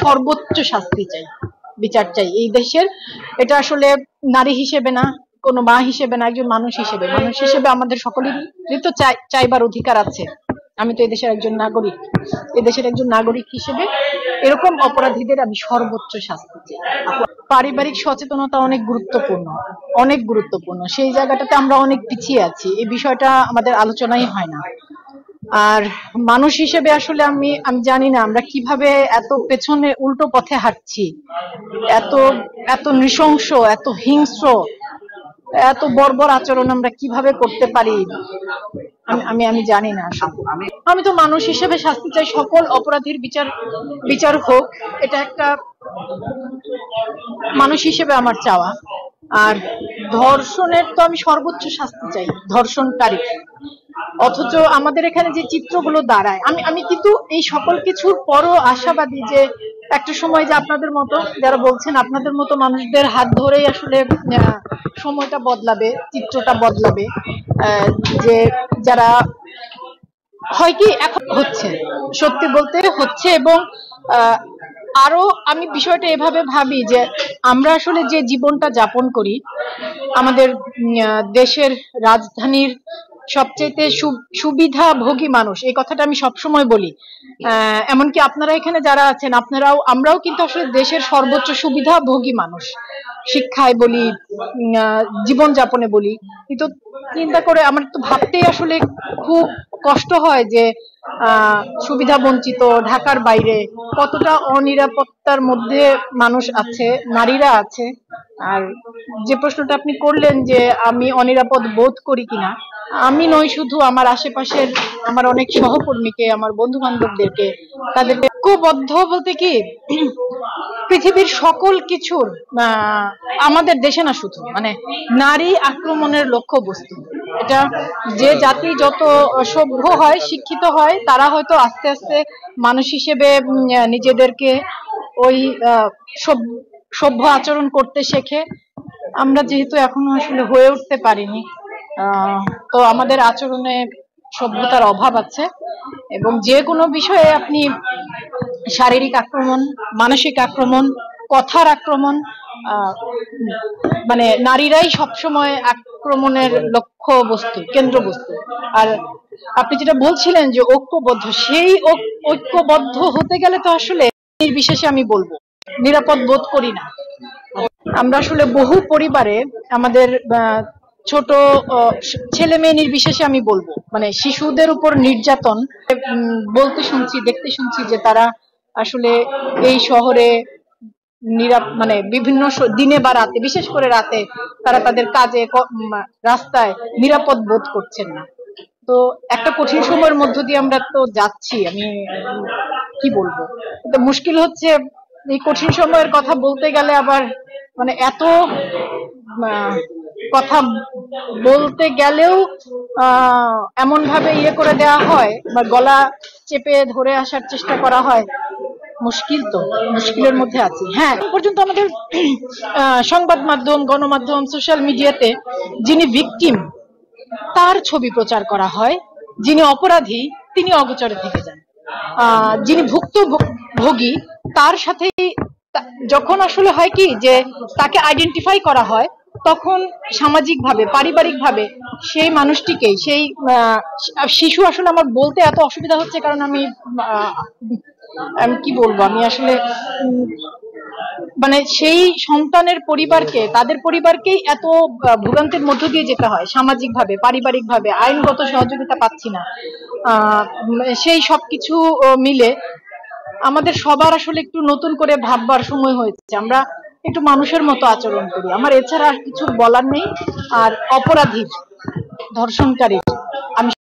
সর্বোচ্চ শাস্তি চাই, বিচার চাই এই দেশের। এটা আসলে নারী হিসেবে না, কোনো মা হিসেবে না, একজন মানুষ হিসেবে আমাদের সকলেরই তো চাইবার অধিকার আছে। আমি তো এদেশের একজন নাগরিক, এদেশের একজন নাগরিক হিসেবে এরকম অপরাধীদের আমি সর্বোচ্চ শাস্তি চাই। পারিবারিক সচেতনতা অনেক গুরুত্বপূর্ণ। সেই জায়গাটাতে আমরা অনেক পিছিয়ে আছি, এই বিষয়টা আমাদের আলোচনাই হয় না। আর মানুষ হিসেবে আসলে আমি জানি না আমরা কিভাবে এত পেছনে উল্টো পথে হাঁটছি, এত নৃশংস, এত হিংস্র, এত বর্বর আচরণ আমরা কিভাবে করতে পারি। আমি জানি না। আমি তো মানুষ হিসেবে শাস্তি চাই, সকল অপরাধীর বিচার হোক, এটা একটা মানুষ হিসেবে আমার চাওয়া। আর ধর্ষণের তো আমি সর্বোচ্চ শাস্তি চাই, ধর্ষণকারী। অথচ আমাদের এখানে যে চিত্রগুলো দাঁড়ায়, আমি কিন্তু এই সকল কিছুর পরও আশাবাদী যে একটা সময় যে আপনাদের মতো যারা বলছেন, আপনাদের মতো মানুষদের হাত ধরেই আসলে সময়টা বদলাবে, চিত্রটা বদলাবে। যে যারা হয় কি এখন হচ্ছে, সত্যি বলতে হচ্ছে। এবং আরো আমি বিষয়টা এভাবে ভাবি যে আমরা আসলে যে জীবনটা যাপন করি, আমাদের দেশের রাজধানীর সবচেয়ে সুবিধাভোগী মানুষ, এই কথাটা আমি সবসময় বলি। এমনকি আপনারা এখানে যারা আছেন, আমরাও কিন্তু আসলে দেশের সর্বোচ্চ সুবিধাভোগী মানুষ, শিক্ষায় বলি, জীবনযাপনে বলি। কিন্তু চিন্তা করে আমার তো ভাবতেই আসলে খুব কষ্ট হয় যে সুবিধা বঞ্চিত ঢাকার বাইরে কতটা অনিরাপত্তার মধ্যে মানুষ আছে, নারীরা আছে। আর যে প্রশ্নটা আপনি করলেন যে আমি অনিরাপদ বোধ করি কিনা, আমি নই শুধু, আমার আশেপাশের আমার অনেক সহকর্মীকে, আমার বন্ধু বান্ধবদেরকে, তাদের ঐক্যবদ্ধ বলতে কি পৃথিবীর সকল কিছুর আমাদের দেশে না শুধু, মানে নারী আক্রমণের লক্ষ্যবস্তু। এটা যে জাতি যত সভ্য হয়, শিক্ষিত হয়, তারা হয়তো আস্তে আস্তে মানুষ হিসেবে নিজেদেরকে ওই সভ্য আচরণ করতে শেখে। আমরা যেহেতু এখনো আসলে হয়ে উঠতে পারিনি, তো আমাদের আচরণে সভ্যতার অভাব আছে। এবং যে কোনো বিষয়ে আপনি শারীরিক আক্রমণ, মানসিক আক্রমণ, কথার আক্রমণ, মানে নারীরাই সবসময় আক্রমণের লক্ষ্যবস্তু, কেন্দ্রবস্তু। আর আপনি যেটা বলছিলেন যে ঐক্যবদ্ধ, সেই ঐক্যবদ্ধ হতে গেলে তো আসলে নির্বিশেষে আমি বলবো নিরাপদ বোধ করি না। আমরা আসলে বহু পরিবারে আমাদের ছোট ছেলে মেয়ে নির্বিশেষে আমি বলবো, মানে শিশুদের উপর নির্যাতন বলতে শুনছি, দেখতে শুনছি যে তারা আসলে এই শহরে মানে বিভিন্ন দিনে বা রাতে, বিশেষ করে রাতে, তারা তাদের কাজে রাস্তায় নিরাপদ বোধ করছেন না। তো একটা কঠিন সময়ের মধ্য দিয়ে আমরা তো যাচ্ছি। আমি কি বলবো, তো মুশকিল হচ্ছে এই কঠিন সময়ের কথা বলতে গেলে আবার মানে এত কথা বলতে গেলেও এমন ভাবে ইয়ে করে দেওয়া হয় বা গলা চেপে ধরে আসার চেষ্টা করা হয়। মুশকিলের মধ্যে আছি। হ্যাঁ, পর্যন্ত আমাদের সংবাদ মাধ্যম, গণমাধ্যম, সোশ্যাল মিডিয়াতে যিনি ভিকটিম তার ছবি প্রচার করা হয়, যিনি অপরাধী তিনি অগোচরে থেকে যান। যিনি ভুক্তভোগী তার সাথে যখন আসলে হয় কি যে তাকে আইডেন্টিফাই করা হয়, তখন সামাজিকভাবে, পারিবারিকভাবে সেই মানুষটিকে, সেই শিশু, আসলে আমার বলতে এত অসুবিধা হচ্ছে কারণ আমি কি বলবো, আমি আসলে মানে সেই সন্তানের পরিবারকে, তাদের পরিবারকেই এত ভোগান্তির মধ্য দিয়ে যেতে হয়, সামাজিকভাবে, পারিবারিকভাবে, আইনগত সহযোগিতা পাচ্ছি না। সেই সবকিছু মিলে আমাদের সবার আসলে একটু নতুন করে ভাববার সময় হয়েছে। আমরা একটু মানুষের মতো আচরণ করি, আমার এছাড়া আর কিছু বলার নেই। আর অপরাধীর, ধর্ষণকারীর আমি